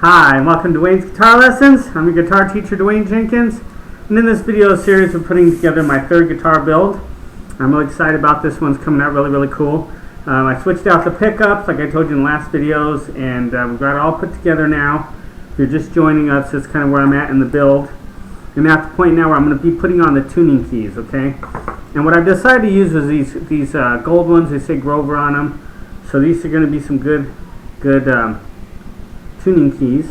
Hi, welcome to Dwayne's Guitar Lessons. I'm your guitar teacher, Dwayne Jenkins. And in this video series, we're putting together my third guitar build. I'm really excited about this one's coming out really cool. I switched out the pickups like I told you in the last videos, and we've got it all put together now. If you're just joining us, that's kind of where I'm at in the build. I'm at the point now where I'm going to be putting on the tuning keys, okay? And what I've decided to use was these gold ones. They say Grover on them. So these are going to be some good tuning keys,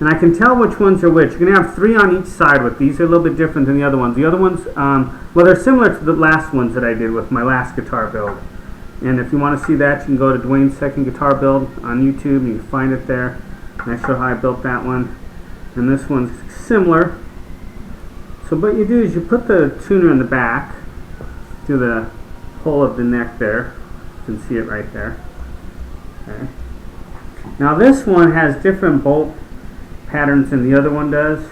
and I can tell which ones are which. You're going to have 3 on each side with these. They're a little bit different than the other ones. The other ones, well, they're similar to the last ones that I did with my last guitar build. And if you want to see that, you can go to Dwayne's Second Guitar Build on YouTube, and you can find it there. And I show how I built that one. And this one's similar. So what you do is you put the tuner in the back through the hole of the neck there. You can see it right there. Okay. Now this one has different bolt patterns than the other one does.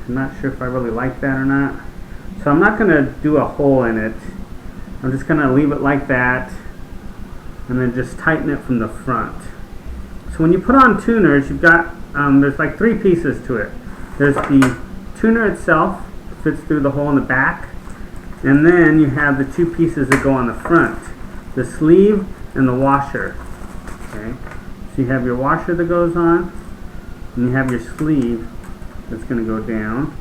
I'm not sure if I really like that or not. So I'm not going to do a hole in it. I'm just going to leave it like that and then just tighten it from the front. So when you put on tuners, you've got, there's like 3 pieces to it. There's the tuner itself, fits through the hole in the back, and then you have the 2 pieces that go on the front, the sleeve and the washer. Okay. So you have your washer that goes on, and you have your sleeve that's going to go down.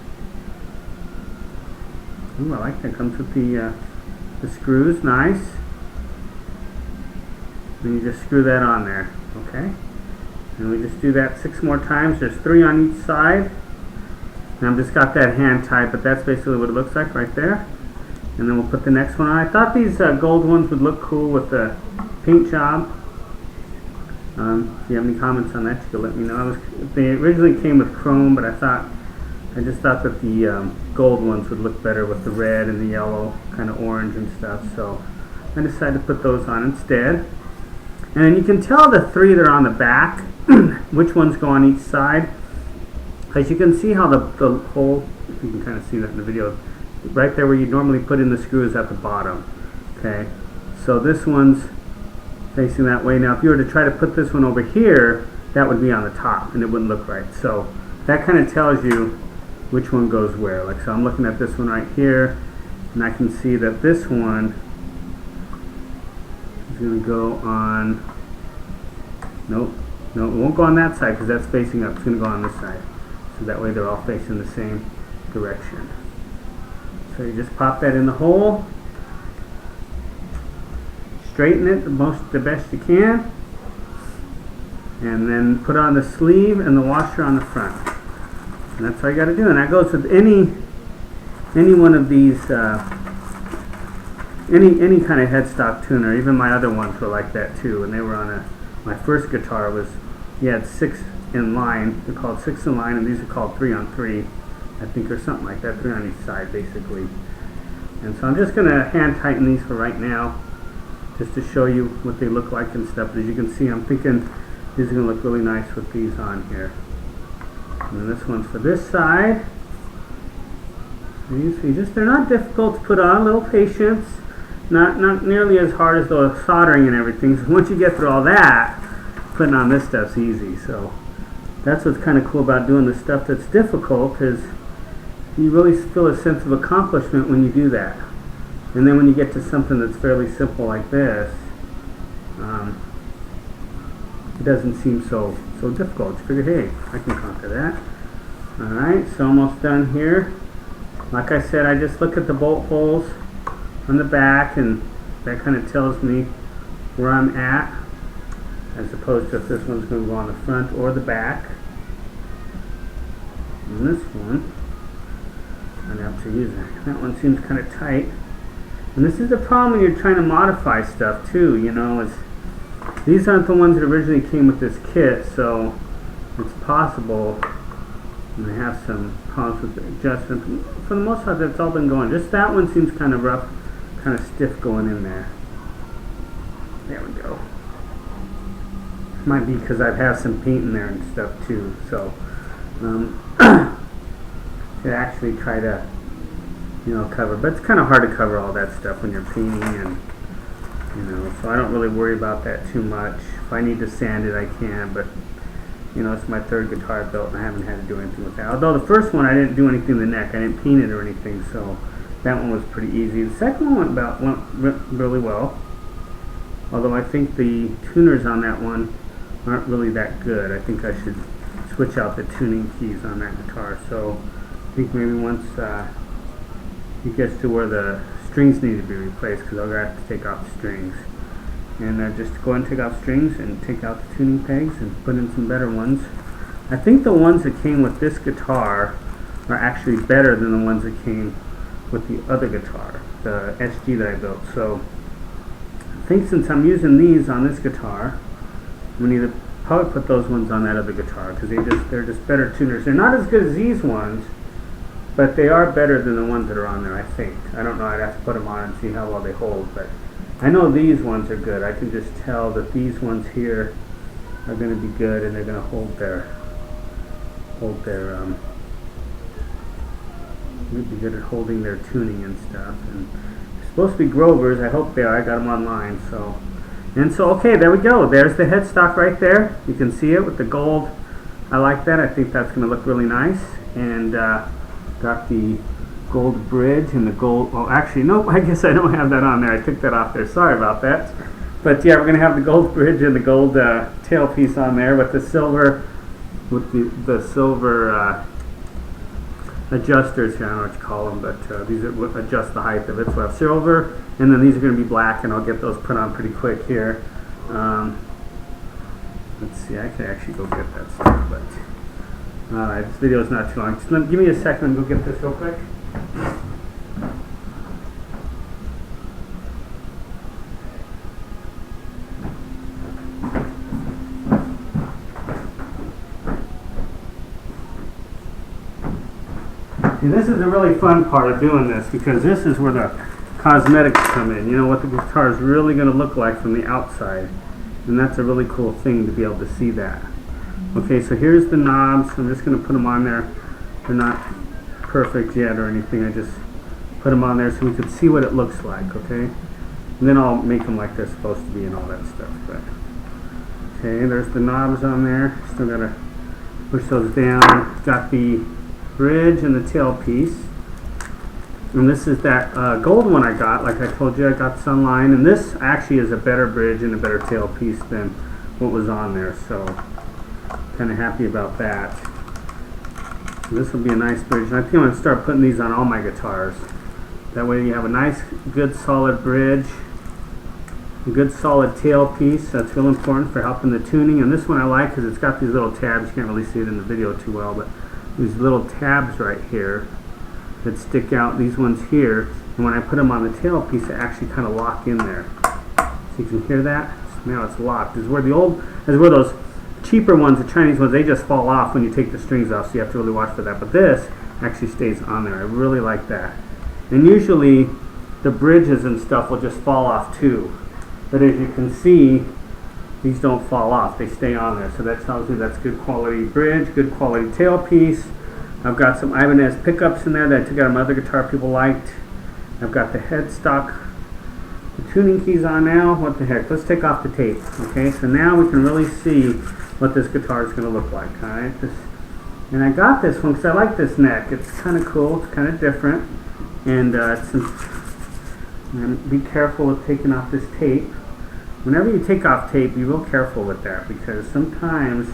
Ooh, I like that. Comes with the screws. Nice. And you just screw that on there. Okay. And we just do that 6 more times. There's 3 on each side. And I've just got that hand tied, but that's basically what it looks like right there. And then we'll put the next one on. I thought these gold ones would look cool with the paint job. If you have any comments on that, you can let me know. They originally came with chrome, but I just thought that the gold ones would look better with the red and the yellow, kind of orange and stuff. So I decided to put those on instead. And you can tell the 3 that are on the back, which ones go on each side. As you can see how the hole, you can kind of see that in the video, right there where you normally put in the screws at the bottom. Okay, so this one's facing that way. Now if you were to try to put this one over here, that would be on the top and it wouldn't look right. So that kind of tells you which one goes where. Like, so I'm looking at this one right here, and I can see that this one is going to go on, nope, no, it won't go on that side because that's facing up. It's going to go on this side. So that way they're all facing the same direction. So you just pop that in the hole, straighten it the best you can, and then put on the sleeve and the washer on the front. And that's all you got to do. And that goes with any one of these, any kind of headstock tuner. Even my other ones were like that too. And they were on my first guitar was, you had 6 in line. They're called 6 in line, and these are called 3 on 3, I think, or something like that. 3 on each side, basically. And so I'm just going to hand tighten these for right now, just to show you what they look like and stuff. But as you can see, I'm thinking these are going to look really nice with these on here. And then this one's for this side. You see, they're not difficult to put on. A little patience. Not nearly as hard as the soldering and everything. So once you get through all that, putting on this stuff's easy. So that's what's kind of cool about doing the stuff that's difficult, because you really feel a sense of accomplishment when you do that. And then when you get to something that's fairly simple like this, it doesn't seem so difficult. You figure, hey, I can conquer that. Alright, so almost done here. Like I said, I just look at the bolt holes on the back, and that kind of tells me where I'm at, as opposed to if this one's going to go on the front or the back. And this one, I'm going to have to use that. That one seems kind of tight. And this is the problem when you're trying to modify stuff too, you know, is these aren't the ones that originally came with this kit, so it's possible and I have some problems with the adjustment. For the most part, that's all been going. Just that one seems kind of rough, kind of stiff going in there. There we go. Might be because I have some paint in there and stuff too, so should actually try to, you know, cover. But it's kind of hard to cover all that stuff when you're painting, and you know, so I don't really worry about that too much. If I need to sand it, I can, but You know, it's my third guitar I built, and I haven't had to do anything with that. Although the first one I didn't do anything to the neck, I didn't paint it or anything, so that one was pretty easy. The second one went really well. Although I think the tuners on that one aren't really that good. I think I should switch out the tuning keys on that guitar. So I think maybe once it gets to where the strings need to be replaced, because I'll have to take off the strings. And just go ahead and take off strings and take out the tuning pegs and put in some better ones. I think the ones that came with this guitar are actually better than the ones that came with the other guitar, the SG that I built. So I think since I'm using these on this guitar, we need to probably put those ones on that other guitar, because they're just better tuners. They're not as good as these ones, but they are better than the ones that are on there, I think. I don't know, I'd have to put them on and see how well they hold, but I know these ones are good. I can just tell that these ones here are going to be good, and they're going to hold their be good at holding their tuning and stuff. And they're supposed to be Grovers. I hope they are. I got them online. So okay, there we go. There's the headstock right there. You can see it with the gold. I like that. I think that's going to look really nice. And got the gold bridge and the gold. Well, actually, nope. I guess I don't have that on there. I took that off there. Sorry about that. But yeah, we're going to have the gold bridge and the gold tailpiece on there with the silver, the silver adjusters here. I don't know what you call them, but these are adjust the height of it. So I have silver, and then these are going to be black, and I'll get those put on pretty quick here. Let's see, I can actually go get that stuff, but alright, this video is not too long. Just give me a second and go get this real quick. And this is the really fun part of doing this, because this is where the cosmetics come in. You know, what the guitar is really going to look like from the outside. And that's a really cool thing to be able to see that. Okay, so here's the knobs. I'm just going to put them on there. They're not perfect yet or anything. I just put them on there so we can see what it looks like, okay? And then I'll make them like they're supposed to be and all that stuff. But okay, there's the knobs on there. Still got to push those down. Got the bridge and the tailpiece. And this is that gold one I got. Like I told you, I got Sunline. And this actually is a better bridge and a better tailpiece than what was on there. So kind of happy about that. So this will be a nice bridge. And I think I'm going to start putting these on all my guitars. That way you have a nice, good, solid bridge. A good, solid tailpiece. That's real important for helping the tuning. And this one I like because it's got these little tabs. You can't really see it in the video too well, but these little tabs right here that stick out, these ones here, and when I put them on the tailpiece, they actually kind of lock in there. So you can hear that? Now it's locked. This is where those cheaper ones, the Chinese ones, they just fall off when you take the strings off, so you have to really watch for that. But this actually stays on there. I really like that. And usually the bridges and stuff will just fall off too. But as you can see, these don't fall off. They stay on there. So that tells me that's good quality bridge, good quality tailpiece. I've got some Ibanez pickups in there that I took out of my other guitar people liked. I've got the headstock, the tuning keys on now. What the heck? Let's take off the tape. Okay, so now we can really see what this guitar is going to look like. Alright, and I got this one because I like this neck. It's kind of cool. It's kind of different. And be careful with taking off this tape. Whenever you take off tape, be real careful with that, because sometimes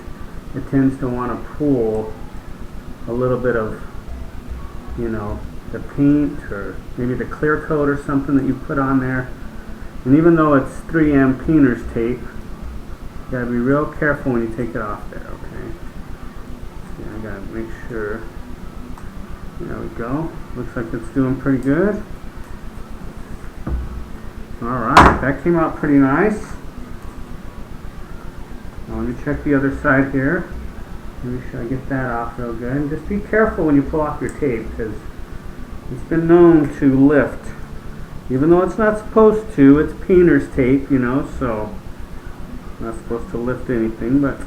it tends to want to pull a little bit of, you know, the paint or maybe the clear coat or something that you put on there. And even though it's 3M painter's tape, you gotta be real careful when you take it off there, okay? See, I gotta make sure. There we go. Looks like it's doing pretty good. Alright, that came out pretty nice. Now let me check the other side here. Maybe should I get that off real good. And just be careful when you pull off your tape, because it's been known to lift. Even though it's not supposed to, it's painter's tape, you know, so it's not supposed to lift anything, but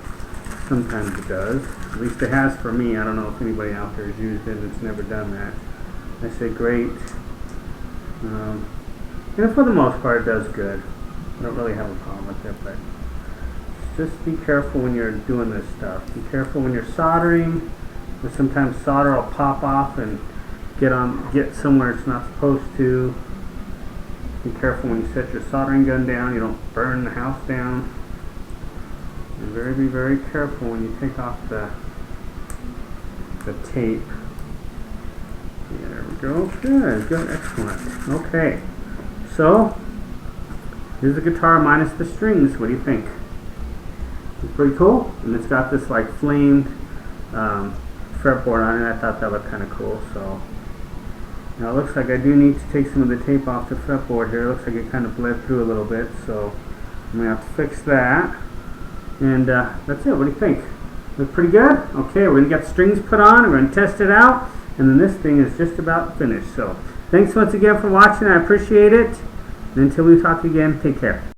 sometimes it does. At least it has for me. I don't know if anybody out there has used it and it's never done that. I say great. And for the most part, it does good. I don't really have a problem with it, but just be careful when you're doing this stuff. Be careful when you're soldering, because sometimes solder will pop off and get somewhere it's not supposed to. Be careful when you set your soldering gun down, you don't burn the house down. And be very careful when you take off the tape. Yeah, there we go. Good, excellent. Okay, so here's the guitar minus the strings. What do you think? It's pretty cool, and it's got this like flamed fretboard on it. I thought that looked kind of cool. So now it looks like I do need to take some of the tape off the fretboard here. It looks like it kind of bled through a little bit, so I'm gonna have to fix that. And that's it. What do you think? Look pretty good? Okay, we're gonna get strings put on. We're gonna test it out, and then this thing is just about finished. So thanks once again for watching. I appreciate it. And until we talk again, take care.